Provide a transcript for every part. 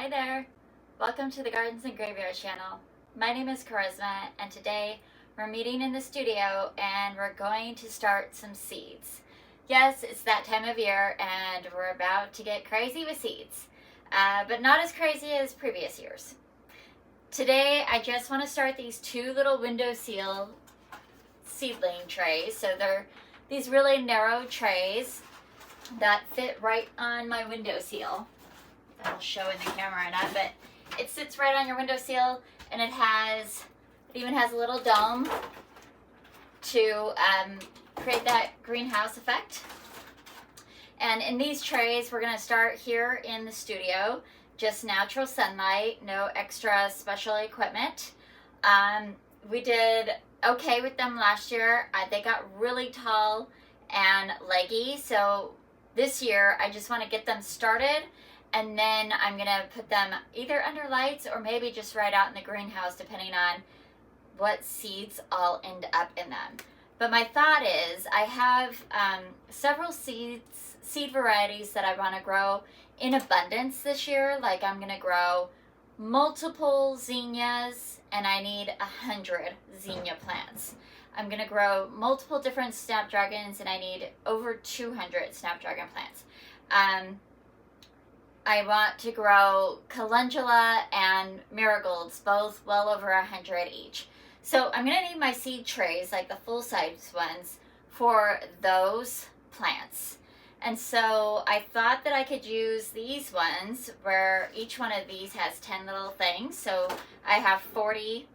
Hi there! Welcome to the Gardens and Graveyards channel. My name is Charisma, and today we're meeting in the studio and we're going to start some seeds. Yes, it's that time of year and we're about to get crazy with seeds, but not as crazy as previous years. Today I just want to start these two little windowsill seedling trays. So they're these really narrow trays that fit right on my windowsill. I'll show in the camera or not, but it sits right on your windowsill, and it even has a little dome to create that greenhouse effect. And in these trays, we're going to start here in the studio, just natural sunlight, no extra special equipment. We did okay with them last year. They got really tall and leggy, so this year I just want to get them started, and then I'm going to put them either under lights or maybe just right out in the greenhouse, depending on what seeds I'll end up in them. But my thought is I have several seed varieties that I want to grow in abundance this year. Like, I'm going to grow multiple zinnias, and I need 100 zinnia plants. I'm going to grow multiple different snapdragons, and I need over 200 snapdragon plants. I want to grow calendula and marigolds, both well over 100 each. So I'm going to need my seed trays, like the full-size ones, for those plants. And so I thought that I could use these ones, where each one of these has 10 little things. So I have 40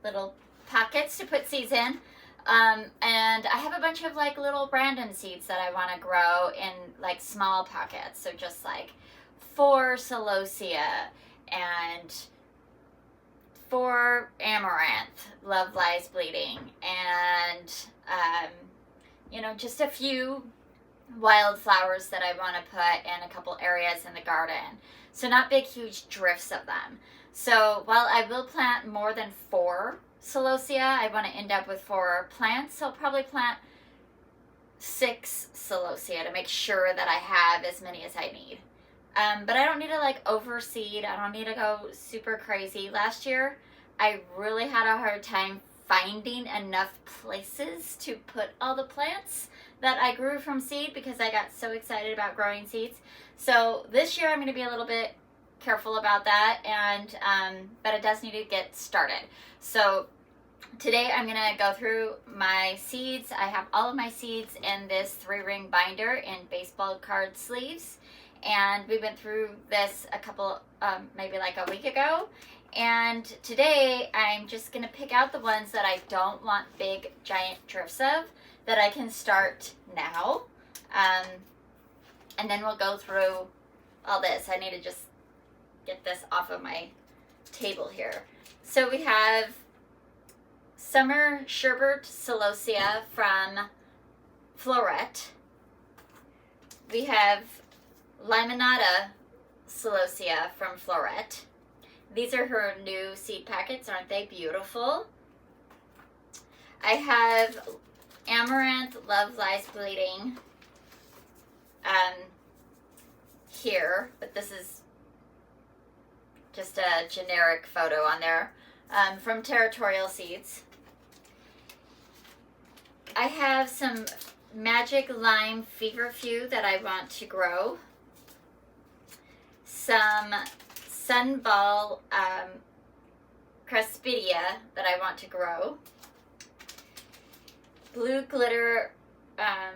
little pockets to put seeds in. And I have a bunch of like little random seeds that I want to grow in like small pockets. So just like 4 celosia and 4 amaranth, love lies bleeding, and just a few wildflowers that I want to put in a couple areas in the garden. So not big, huge drifts of them. So while I will plant more than 4 celosia, I want to end up with 4 plants. So I'll probably plant 6 celosia to make sure that I have as many as I need. But I don't need to like overseed. I don't need to go super crazy. Last year, I really had a hard time finding enough places to put all the plants that I grew from seed because I got so excited about growing seeds. So this year I'm going to be a little bit careful about that, and but it does need to get started. So today I'm going to go through my seeds. I have all of my seeds in this 3-ring binder in baseball card sleeves, and we went through this a couple, maybe like a week ago. And today I'm just going to pick out the ones that I don't want big giant drifts of, that I can start now. And then we'll go through all this. I need to just get this off of my table here. So we have Summer Sherbert Celosia from Floret. We have Limonada Celosia from Floret. These are her new seed packets. Aren't they beautiful? I have Amaranth Love Lies Bleeding here, but this is just a generic photo on there, from Territorial Seeds. I have some Magic Lime Feverfew that I want to grow. Some Sunball Crespidia that I want to grow. Blue Glitter, I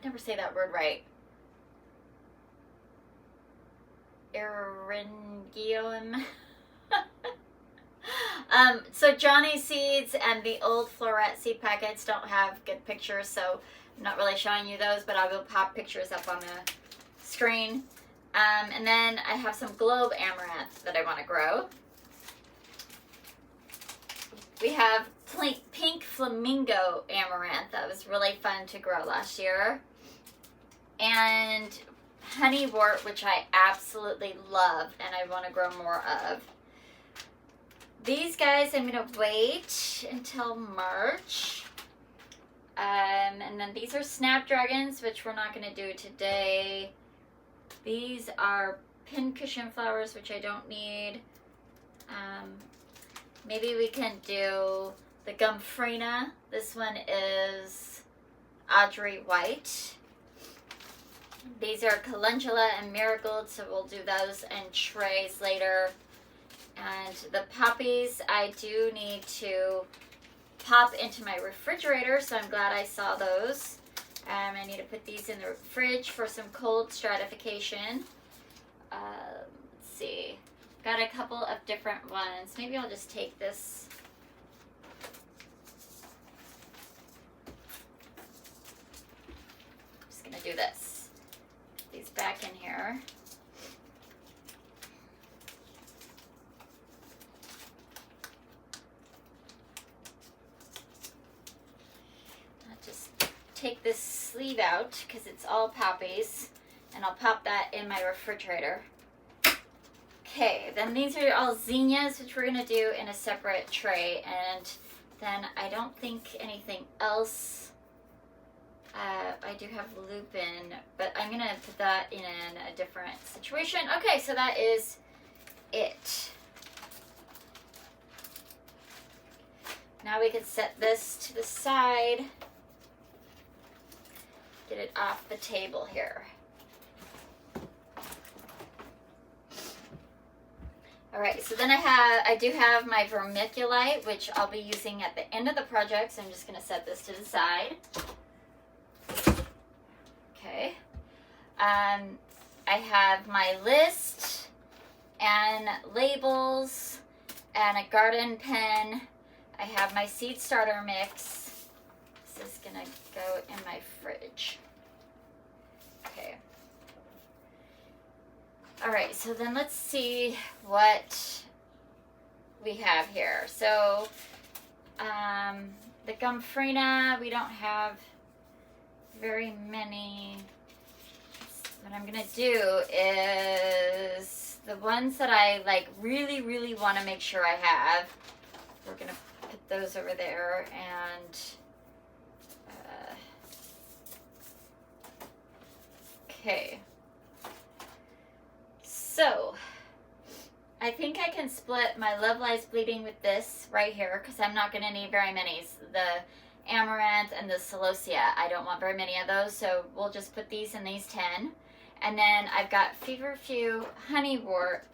never say that word right. Eryngium. So Johnny seeds and the old Floret seed packets don't have good pictures, so I'm not really showing you those, but I will pop pictures up on the screen. And then I have some Globe Amaranth that I want to grow. We have Pink Flamingo Amaranth. That was really fun to grow last year. And Honeywort, which I absolutely love and I want to grow more of. These guys I'm going to wait until March. And then these are Snapdragons, which we're not going to do today. These are pincushion flowers, which I don't need. Maybe we can do the Gomphrena. This one is Audrey White. These are Calendula and Marigold, so we'll do those in trays later. And the poppies, I do need to pop into my refrigerator, so I'm glad I saw those. I need to put these in the fridge for some cold stratification. Let's see. Got a couple of different ones. Maybe I'll just take this. I'm just going to do this. Put these back in here. I'll just take this sleeve out because it's all poppies, and I'll pop that in my refrigerator. Okay, then these are all zinnias, which we're going to do in a separate tray, and then I don't think anything else. I do have lupin, but I'm going to put that in a different situation. Okay, so that is it. Now we can set this to the side. Get it off the table here. Alright, so then I do have my vermiculite, which I'll be using at the end of the project, so I'm just going to set this to the side. Okay. I have my list and labels and a garden pen. I have my seed starter mix. This is going to go in my fridge. Okay. Alright, so then let's see what we have here. So, the Gomphrena, we don't have very many. What I'm going to do is the ones that I like really, really want to make sure I have. We're going to put those over there, and okay. So, I think I can split my Love Lies Bleeding with this right here, because I'm not going to need very many. The Amaranth and the Celosia, I don't want very many of those, so we'll just put these in these 10. And then I've got Feverfew, Honeywort,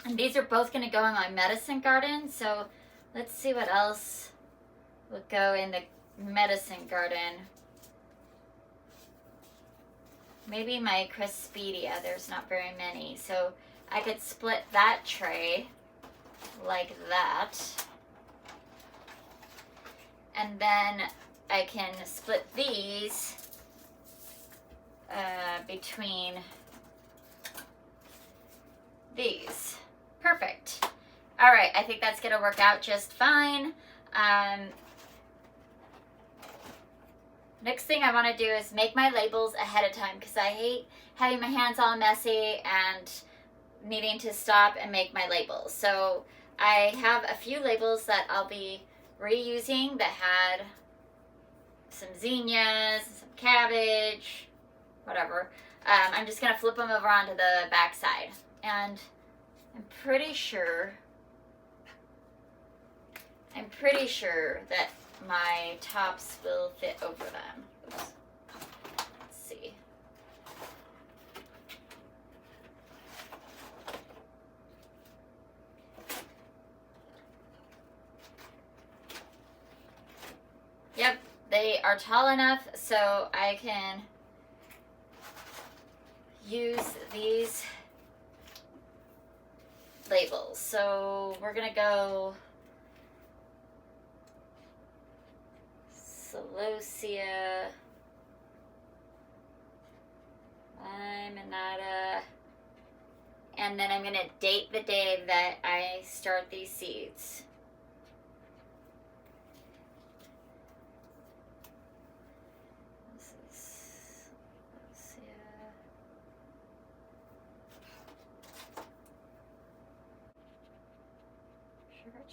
and these are both going to go in my medicine garden, so let's see what else will go in the medicine garden. Maybe my Cresspedia, there's not very many. So I could split that tray like that. And then I can split these between these. Perfect. All right, I think that's gonna work out just fine. Next thing I want to do is make my labels ahead of time, because I hate having my hands all messy and needing to stop and make my labels. So I have a few labels that I'll be reusing that had some zinnias, some cabbage, whatever. I'm just going to flip them over onto the back side. And I'm pretty sure that my tops will fit over them. Oops. Let's see. Yep, they are tall enough so I can use these labels. So we're gonna go Celosia, Limonada, and then I'm going to date the day that I start these seeds. This is Celosia. Short.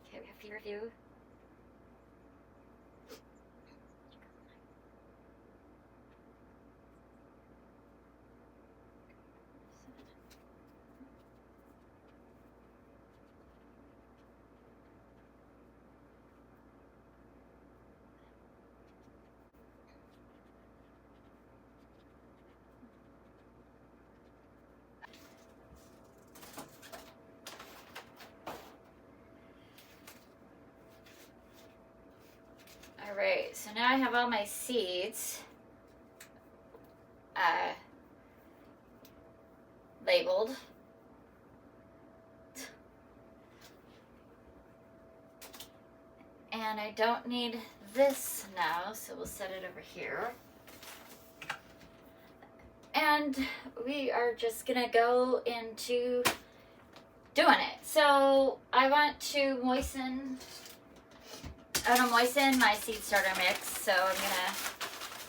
Okay, we have peer review. Alright, so now I have all my seeds labeled. And I don't need this now, so we'll set it over here. And we are just gonna go into doing it. So I want to moisten my seed starter mix. So I'm gonna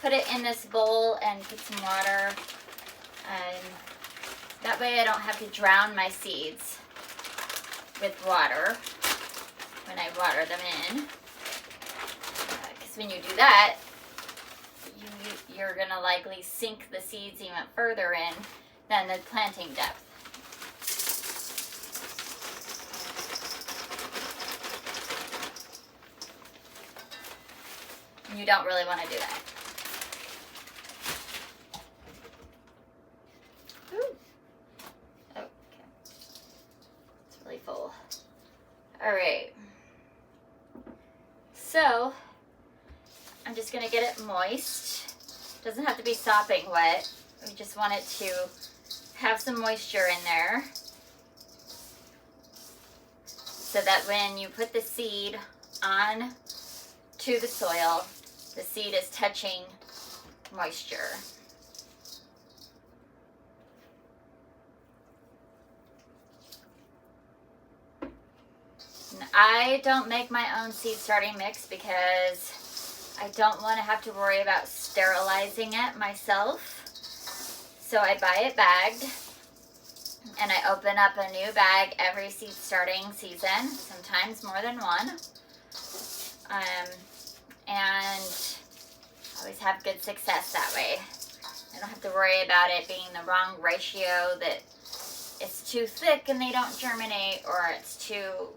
put it in this bowl and put some water. That way I don't have to drown my seeds with water when I water them in. Because when you do that, you're going to likely sink the seeds even further in than the planting depth. And you don't really want to do that. Ooh. Okay. It's really full. All right. So I'm just going to get it moist. Doesn't have to be sopping wet. We just want it to have some moisture in there so that when you put the seed on to the soil, the seed is touching moisture. And I don't make my own seed starting mix because I don't want to have to worry about sterilizing it myself. So I buy it bagged, and I open up a new bag every seed starting season, sometimes more than one. And always have good success that way. I don't have to worry about it being the wrong ratio, that it's too thick and they don't germinate, or it's too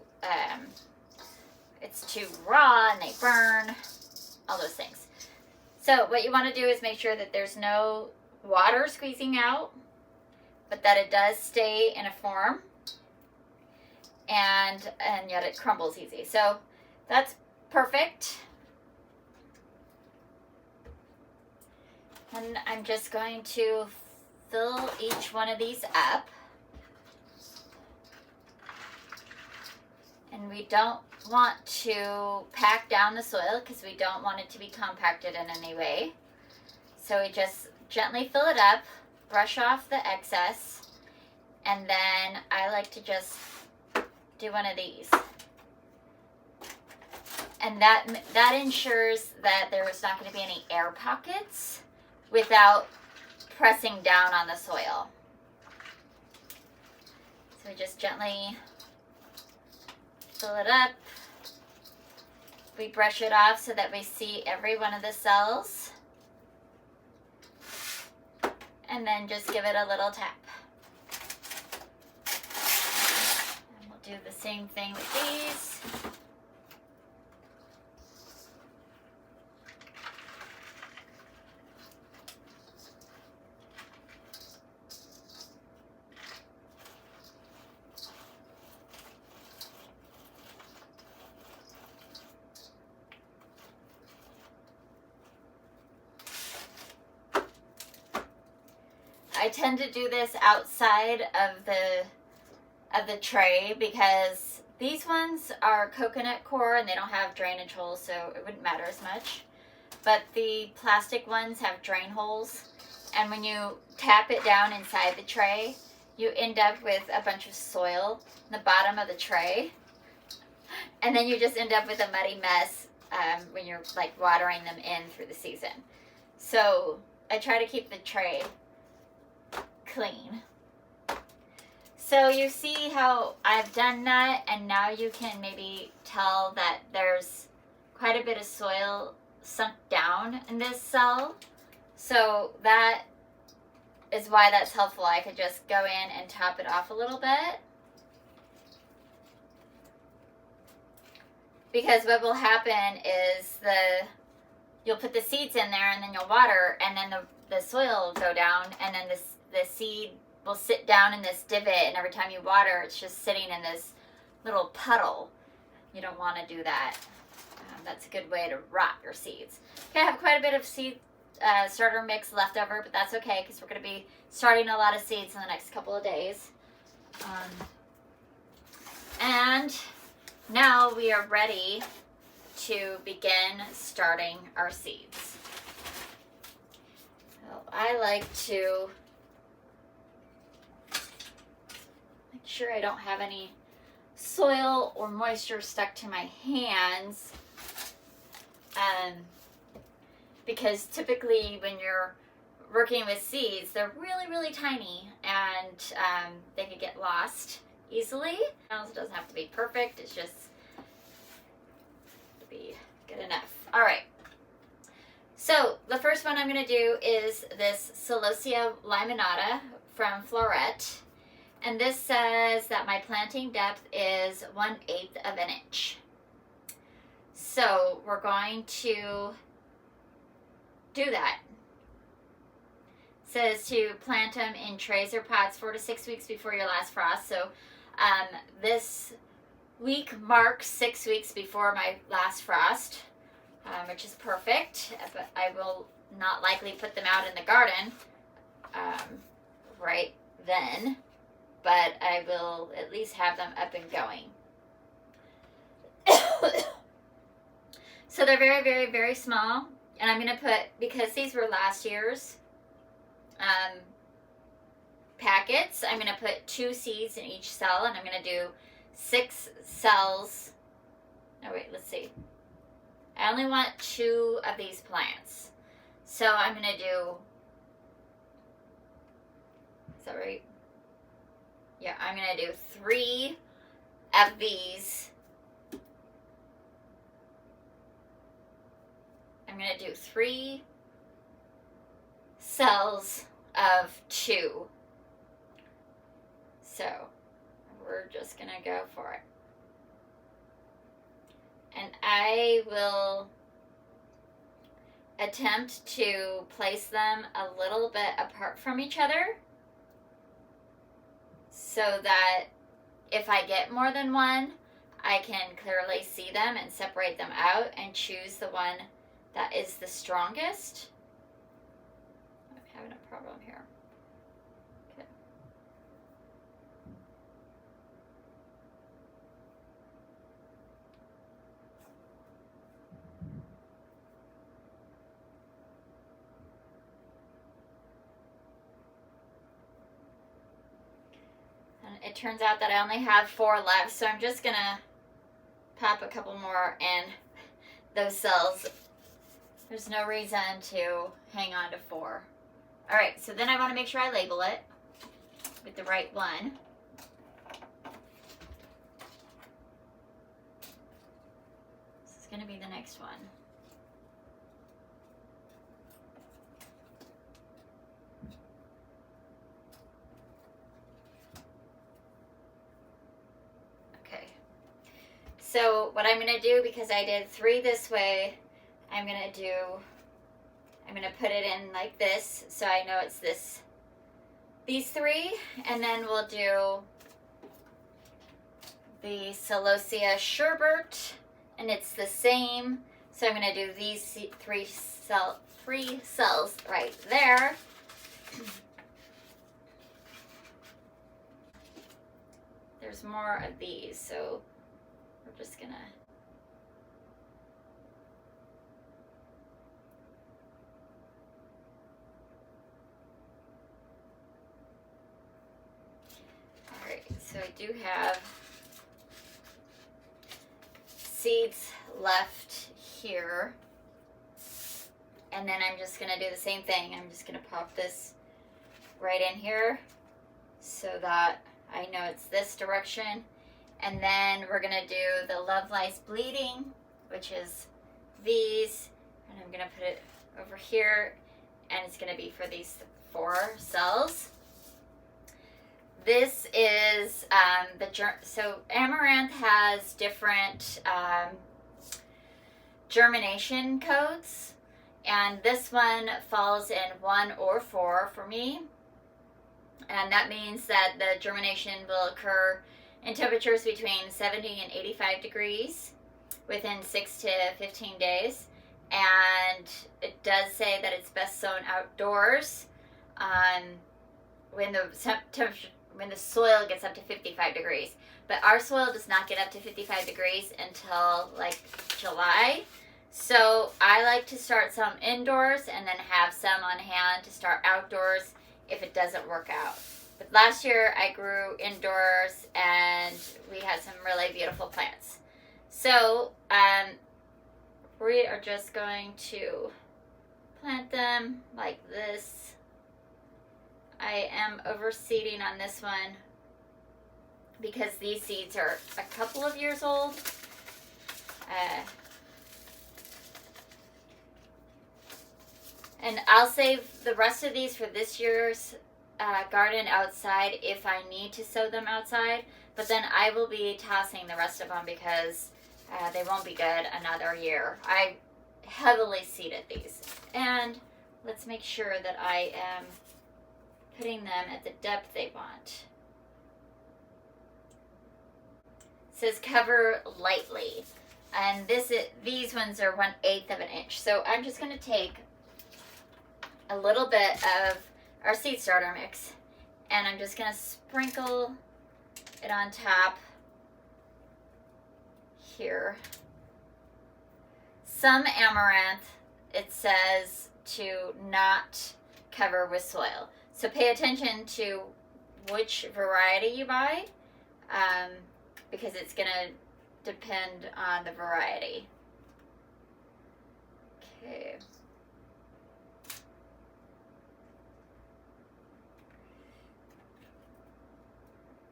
raw and they burn. All those things. So what you want to do is make sure that there's no water squeezing out, but that it does stay in a form, and yet it crumbles easy. So that's perfect. And I'm just going to fill each one of these up. And we don't want to pack down the soil because we don't want it to be compacted in any way. So we just gently fill it up, brush off the excess, and then I like to just do one of these. And that ensures that there's not going to be any air pockets without pressing down on the soil. So we just gently fill it up. We brush it off so that we see every one of the cells. And then just give it a little tap. And we'll do the same thing with these. I tend to do this outside of the tray because these ones are coconut core and they don't have drainage holes, so it wouldn't matter as much. But the plastic ones have drain holes, and when you tap it down inside the tray, you end up with a bunch of soil in the bottom of the tray, and then you just end up with a muddy mess when you're like watering them in through the season. So I try to keep the tray clean. So you see how I've done that, and now you can maybe tell that there's quite a bit of soil sunk down in this cell. So that is why that's helpful. I could just go in and top it off a little bit. Because what will happen is you'll put the seeds in there, and then you'll water, and then the soil will go down, and then the seed will sit down in this divot, and every time you water, it's just sitting in this little puddle. You don't want to do that. That's a good way to rot your seeds. Okay, I have quite a bit of seed starter mix left over, but that's okay because we're going to be starting a lot of seeds in the next couple of days. And now we are ready to begin starting our seeds. So I like to make sure I don't have any soil or moisture stuck to my hands, because typically when you're working with seeds, they're really, really tiny, and they can get lost easily. It doesn't have to be perfect, it's just to be good enough. All right, so the first one I'm going to do is this Celosia limonata from Floret, and this says that my planting depth is 1/8 of an inch. So we're going to do that. It says to plant them in trays or pots 4 to 6 weeks before your last frost. So this week marks 6 weeks before my last frost, which is perfect. But I will not likely put them out in the garden right then, but I will at least have them up and going. So they're very, very, very small. And I'm going to put, because these were last year's packets, I'm going to put 2 seeds in each cell, and I'm going to do 6 cells. Oh, wait, let's see. I only want 2 of these plants. So I'm going to do, is that right? Yeah, I'm going to do 3 of these. I'm going to do 3 cells of 2. So we're just going to go for it. And I will attempt to place them a little bit apart from each other, so that if I get more than one, I can clearly see them and separate them out and choose the one that is the strongest. I'm having a problem here. Okay. And it turns out that I only have 4 left, so I'm just gonna pop a couple more in those cells. There's no reason to hang on to 4. All right, so then I want to make sure I label it with the right one. This is going to be the next one. Okay. So what I'm going to do, because I did 3 this way, I'm going to put it in like this, so I know it's these 3, and then we'll do the Celosia Sherbert, and it's the same, so I'm going to do these 3 cells right there. There's more of these, so we're just going to so I do have seeds left here, And then I'm just going to do the same thing. I'm just going to pop this right in here so that I know it's this direction. And then we're going to do the Love Lies Bleeding, which is these. And I'm going to put it over here. And it's going to be for these 4 cells. This is so Amaranth has different germination codes, and this one falls in 1 or 4 for me, and that means that the germination will occur in temperatures between 70 and 85 degrees within 6 to 15 days, and it does say that it's best sown outdoors when the soil gets up to 55 degrees. But our soil does not get up to 55 degrees until like July. So I like to start some indoors and then have some on hand to start outdoors if it doesn't work out. But last year I grew indoors and we had some really beautiful plants. So we are just going to plant them like this. I am overseeding on this one because these seeds are a couple of years old. And I'll save the rest of these for this year's garden outside if I need to sow them outside. But then I will be tossing the rest of them because they won't be good another year. I heavily seeded these. And let's make sure that I am putting them at the depth they want. It says cover lightly. And these ones are 1/8 of an inch. So I'm just going to take a little bit of our seed starter mix and I'm just going to sprinkle it on top here. Some amaranth, it says to not cover with soil. So pay attention to which variety you buy because it's going to depend on the variety. Okay.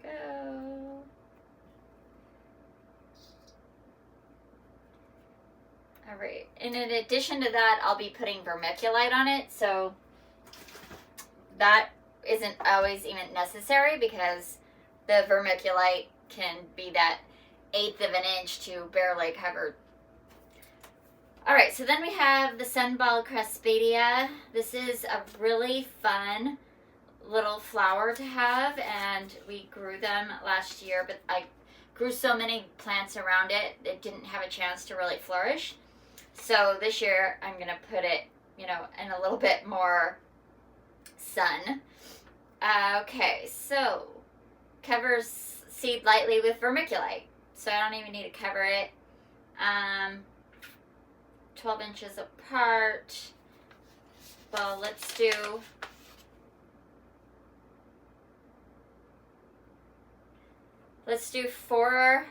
Go. All right. And in addition to that, I'll be putting vermiculite on it. So that isn't always even necessary because the vermiculite can be that 1/8 of an inch to barely covered. All right, so then we have the Sunball Craspedia. This is a really fun little flower to have, and we grew them last year, but I grew so many plants around it, it didn't have a chance to really flourish. So this year I'm gonna put it, in a little bit more sun. Okay, so cover seed lightly with vermiculite. So I don't even need to cover it. 12 inches apart. Well, let's do Let's do 4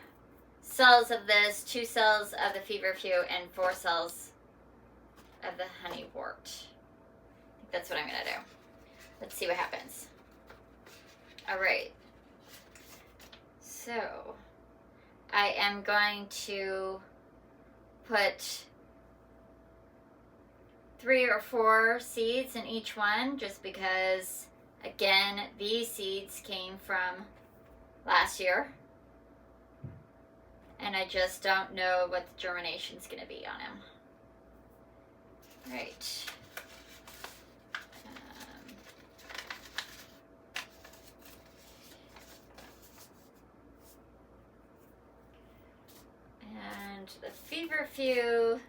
cells of this, 2 cells of the feverfew, and 4 cells of the honeywort. I think that's what I'm going to do. Let's see what happens. All right. So I am going to put 3 or 4 seeds in each one just because, again, these seeds came from last year, and I just don't know what the germination's going to be on them. Right. And the feverfew.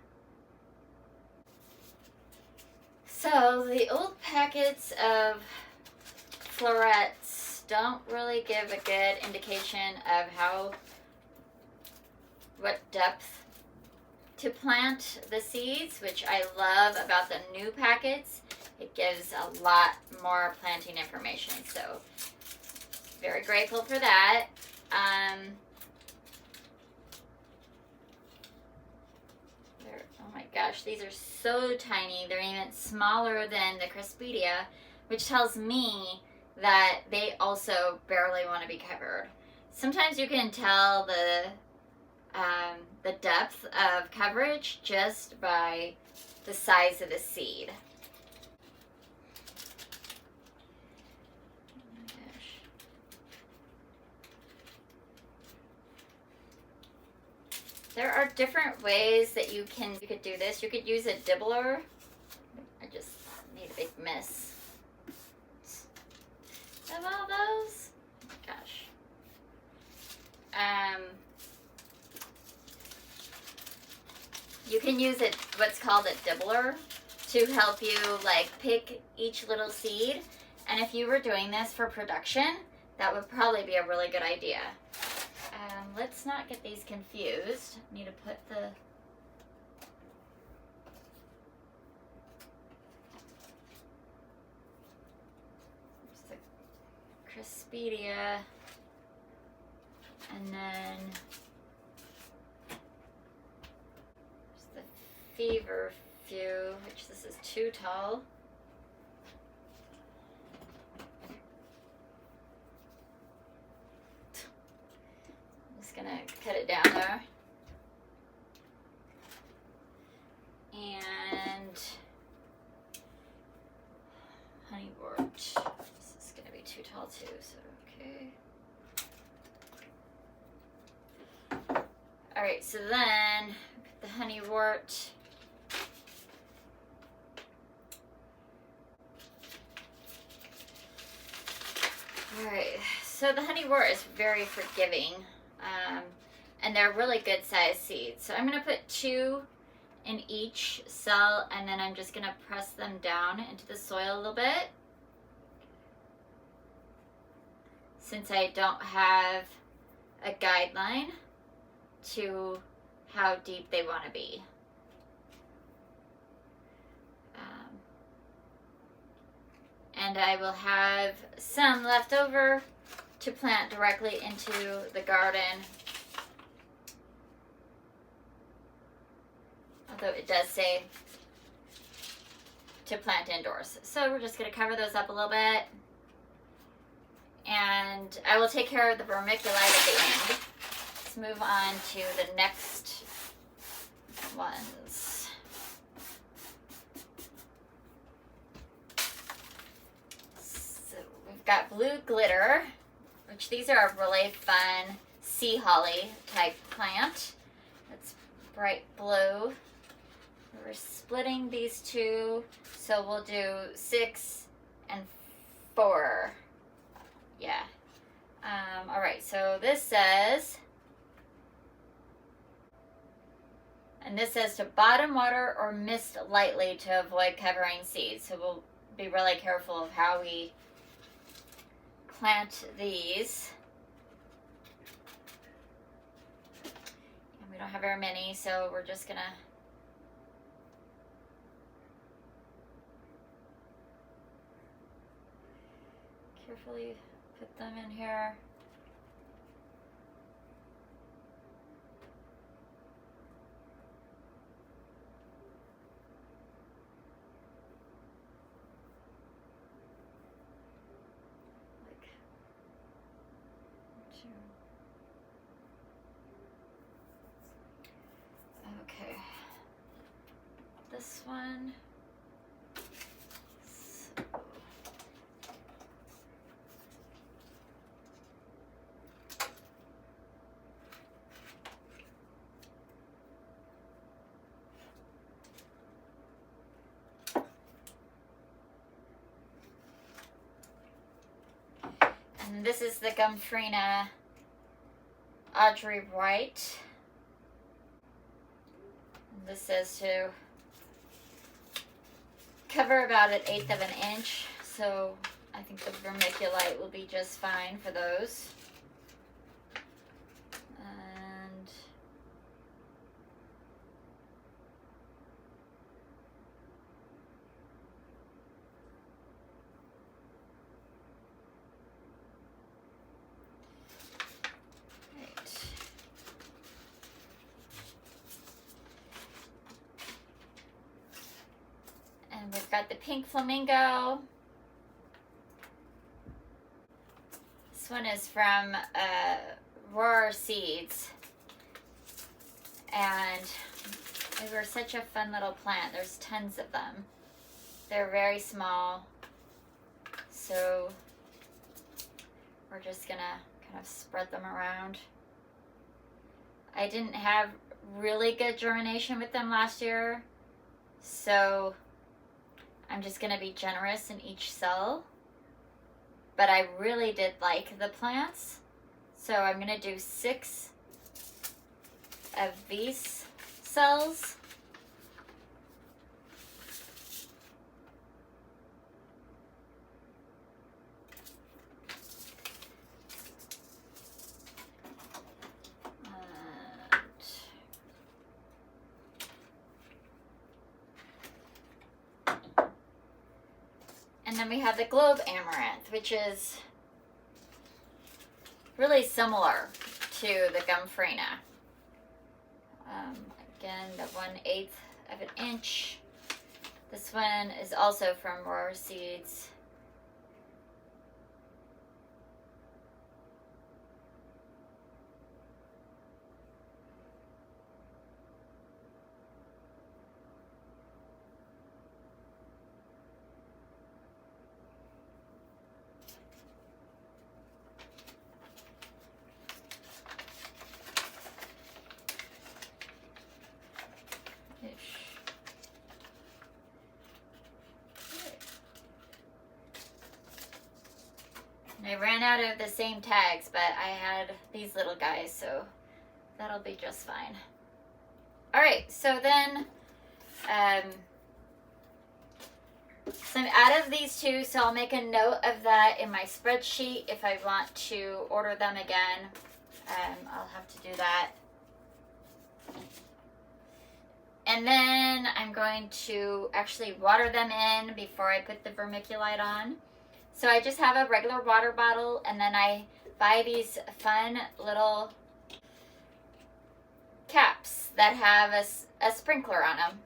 So the old packets of florets don't really give a good indication of what depth to plant the seeds, which I love about the new packets. It gives a lot more planting information, so very grateful for that. They're my gosh, these are so tiny. They're even smaller than the Cresspedia, which tells me that they also barely want to be covered. Sometimes you can tell the depth of coverage just by the size of the seed. There are different ways that you could do this. You could use a dibbler. I just made a big mess of all those. Oh my gosh. You can use what's called a dibbler to help you like pick each little seed. And if you were doing this for production, that would probably be a really good idea. Let's not get these confused. I need to put the Cresspedia, and then there's the Feverfew, which this is too tall. Gonna cut it down there. And Honeywort. This is gonna be too tall too, so okay. Alright, so then the Honeywort. Alright, so the Honeywort is very forgiving. And they're really good sized seeds. So I'm going to put 2 in each cell, and then I'm just going to press them down into the soil a little bit. Since I don't have a guideline to how deep they want to be. And I will have some left over to plant directly into the garden. Although it does say to plant indoors. So we're just going to cover those up a little bit. And I will take care of the vermiculite at the end. Let's move on to the next ones. So we've got blue glitter, which these are a really fun sea holly type plant. It's bright blue. We're splitting these 2, so we'll do 6 and 4. Yeah. All right, so this says, and this says to bottom water or mist lightly to avoid covering seeds. So we'll be really careful of how we plant these. And we don't have very many, so we're just gonna carefully put them in here. Like 2. Okay. This one. And this is the Gomphrena Audrey Wright. And this says to cover about 1/8 of an inch, so I think the vermiculite will be just fine for those. And got the pink flamingo. This one is from Roar Seeds. And they were such a fun little plant. There's tons of them. They're very small. So we're just gonna kind of spread them around. I didn't have really good germination with them last year, so I'm just gonna be generous in each cell. But I really did like the plants, so I'm gonna do 6 of these cells. And then we have the Globe Amaranth, which is really similar to the Gomphrena. Again, the 1/8 of an inch. This one is also from Roar Seeds. I ran out of the same tags, but I had these little guys, so that'll be just fine. Alright, so then so I'm out of these 2, so I'll make a note of that in my spreadsheet. If I want to order them again, I'll have to do that. And then I'm going to actually water them in before I put the vermiculite on. So I just have a regular water bottle, and then I buy these fun little caps that have a sprinkler on them.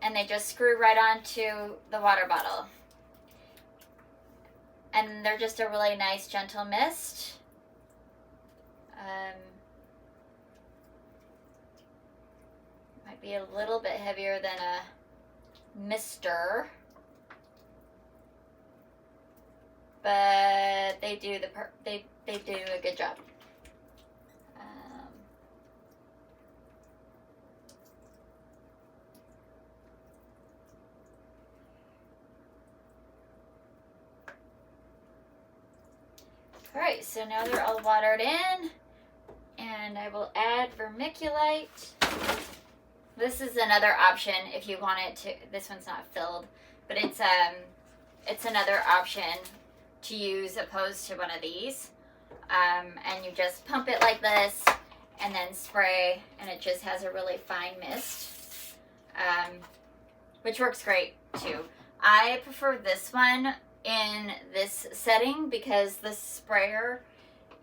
And they just screw right onto the water bottle. And they're just a really nice gentle mist. Might be a little bit heavier than a mister. But they do they do a good job. All right, so now they're all watered in, and I will add vermiculite. This is another option if you want it to. This one's not filled, but it's another option to use opposed to one of these. And you just pump it like this and then spray, and it just has a really fine mist, which works great too. I prefer this one in this setting because the sprayer,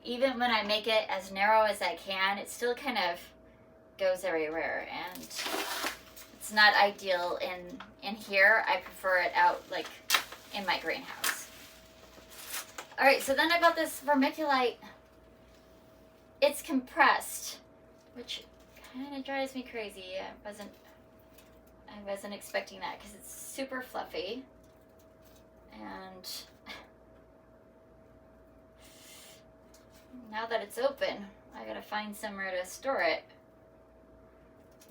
even when I make it as narrow as I can, it still kind of goes everywhere, and it's not ideal in here. I prefer it out like in my greenhouse. All right, so then I got this vermiculite. It's compressed, which kind of drives me crazy. I wasn't expecting that because it's super fluffy. And now that it's open, I gotta find somewhere to store it.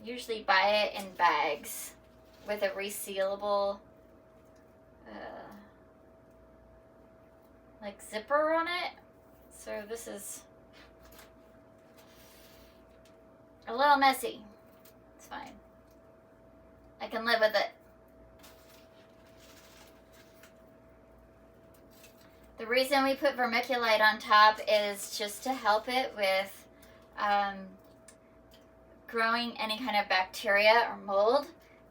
Usually buy it in bags with a resealable like zipper on it. So this is a little messy. It's fine. I can live with it. The reason we put vermiculite on top is just to help it with growing any kind of bacteria or mold,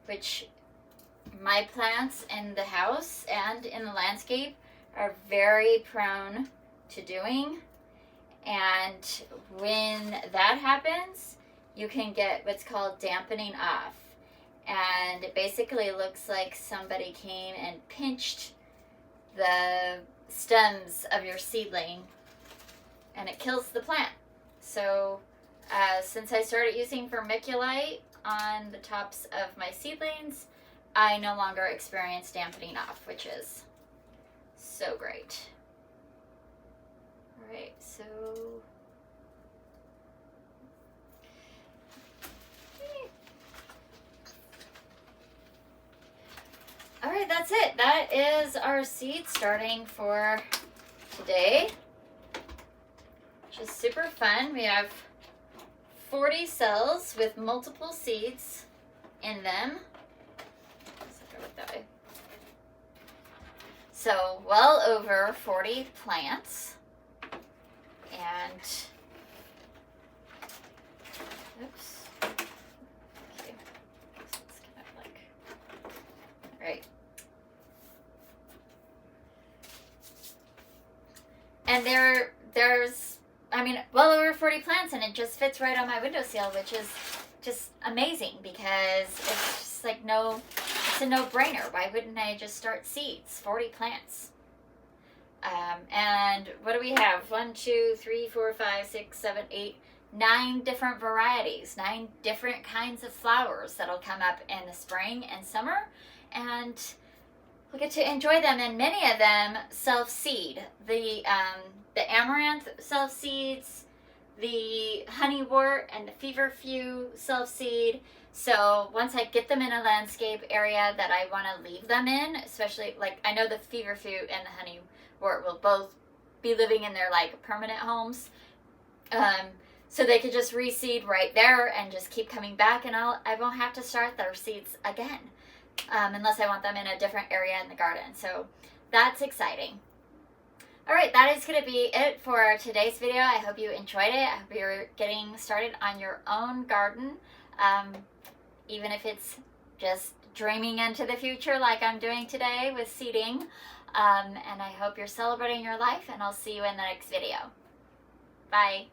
which my plants in the house and in the landscape are very prone to doing. And when that happens, you can get what's called dampening off. and it basically looks like somebody came and pinched the stems of your seedling and it kills the plant. So since I started using vermiculite on the tops of my seedlings, I no longer experience dampening off, which is so great. All right, so all right, that's it. That is our seed starting for today, which is super fun. We have 40 cells with multiple seeds in them. Let's go with that way. So well over 40 plants. And oops. Okay. It's kind of like, all right. And there's, I mean, well over 40 plants, and it just fits right on my windowsill, which is just amazing because it's just like it's a no-brainer. Why wouldn't I just start seeds? 40 plants. And what do we have? 1, 2, 3, 4, 5, 6, 7, 8, 9 different varieties, 9 different kinds of flowers that'll come up in the spring and summer, and we'll get to enjoy them, and many of them self-seed. The amaranth self-seeds, the honeywort and the feverfew self-seed. So once I get them in a landscape area that I want to leave them in, especially like I know the feverfew and the honeywort will both be living in their like permanent homes, so they could just reseed right there and just keep coming back, and I won't have to start their seeds again. Unless I want them in a different area in the garden. So that's exciting. All right, that is going to be it for today's video. I hope you enjoyed it. I hope you're getting started on your own garden, even if it's just dreaming into the future like I'm doing today with seeding. And I hope you're celebrating your life, and I'll see you in the next video. Bye.